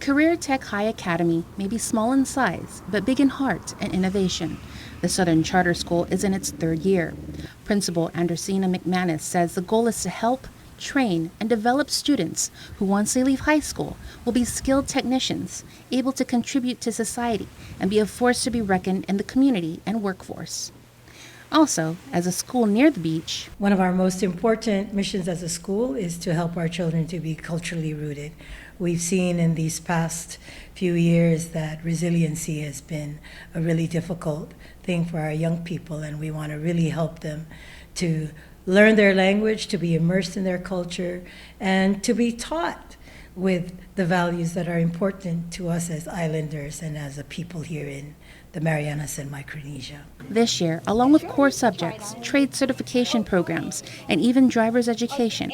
Career Tech High Academy may be small in size, but big in heart and innovation. The Southern Charter School is in its third year. Principal Andersina McManus says the goal is to help, train, and develop students who, once they leave high school, will be skilled technicians, able to contribute to society and be a force to be reckoned in the community and workforce. Also, as a school near the beach, one of our most important missions as a school is to help our children to be culturally rooted. We've seen in these past few years that resiliency has been a really difficult thing for our young people, and we want to really help them to learn their language, to be immersed in their culture, and to be taught with the values that are important to us as islanders and as a people here in the Marianas and Micronesia. This year, along with core subjects, trade certification programs, and even driver's education,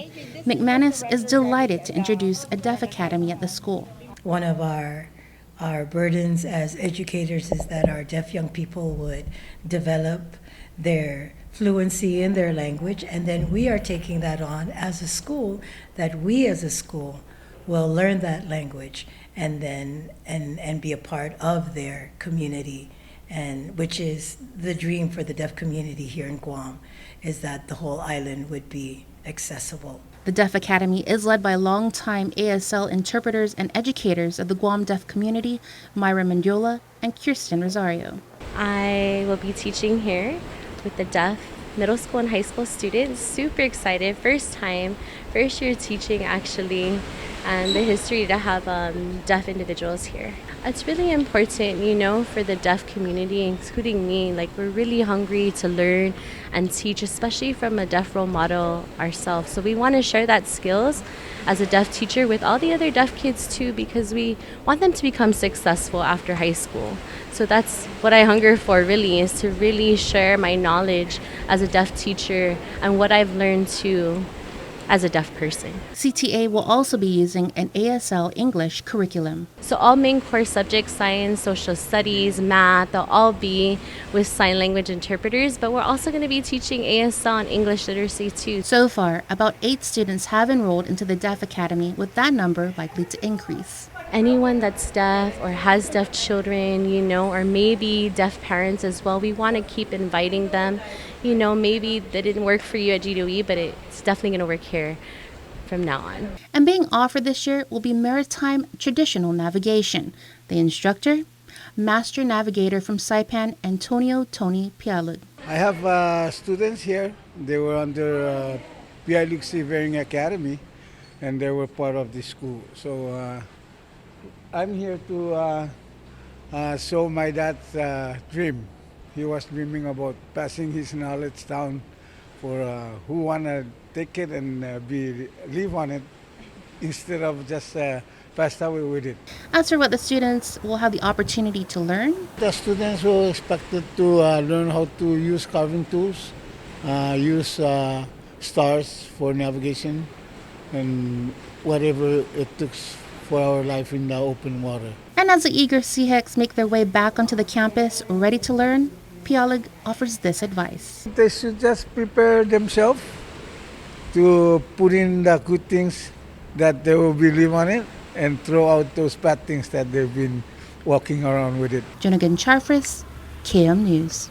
McManus is delighted to introduce a Deaf Academy at the school. One of our burdens as educators is that our deaf young people would develop their fluency in their language, and then we are taking that on as a school, that we as a school will learn that language and then and be a part of their community, and which is the dream for the deaf community here in Guam, is that the whole island would be accessible. The Deaf Academy is led by longtime ASL interpreters and educators of the Guam Deaf community, Myra Mendiola and Kirsten Rosario. I will be teaching here with the deaf middle school and high school students. Super excited, first year teaching actually, and the history to have deaf individuals here. It's really important, for the deaf community, including me. Like, we're really hungry to learn and teach, especially from a deaf role model ourselves. So we want to share that skills as a deaf teacher with all the other deaf kids too, because we want them to become successful after high school. So that's what I hunger for, really, is to really share my knowledge as a deaf teacher and what I've learned too as a deaf person. CTA will also be using an ASL English curriculum. So all main core subjects, science, social studies, math, they'll all be with sign language interpreters, but we're also going to be teaching ASL and English literacy too. So far, about 8 students have enrolled into the Deaf Academy, with that number likely to increase. Anyone that's deaf or has deaf children, or maybe deaf parents as well, we want to keep inviting them. Maybe that didn't work for you at GWE, but it's definitely going to work here from now on. And being offered this year will be Maritime Traditional Navigation. The instructor, Master Navigator from Saipan, Antonio Tony Pialud. I have students here. They were under Pierre-Luc Seafaring Academy, and they were part of the school. So I'm here to show my dad's dream. He was dreaming about passing his knowledge down for who want to take it and live on it instead of just pass away with it. As for what the students will have the opportunity to learn, The students were expected to learn how to use carving tools, use stars for navigation, and whatever it took for our life in the open water. and as the eager Seahawks make their way back onto the campus ready to learn, Pialig offers this advice. They should just prepare themselves to put in the good things that they will believe on it and throw out those bad things that they've been walking around with it. Jonagan Charfris, KM News.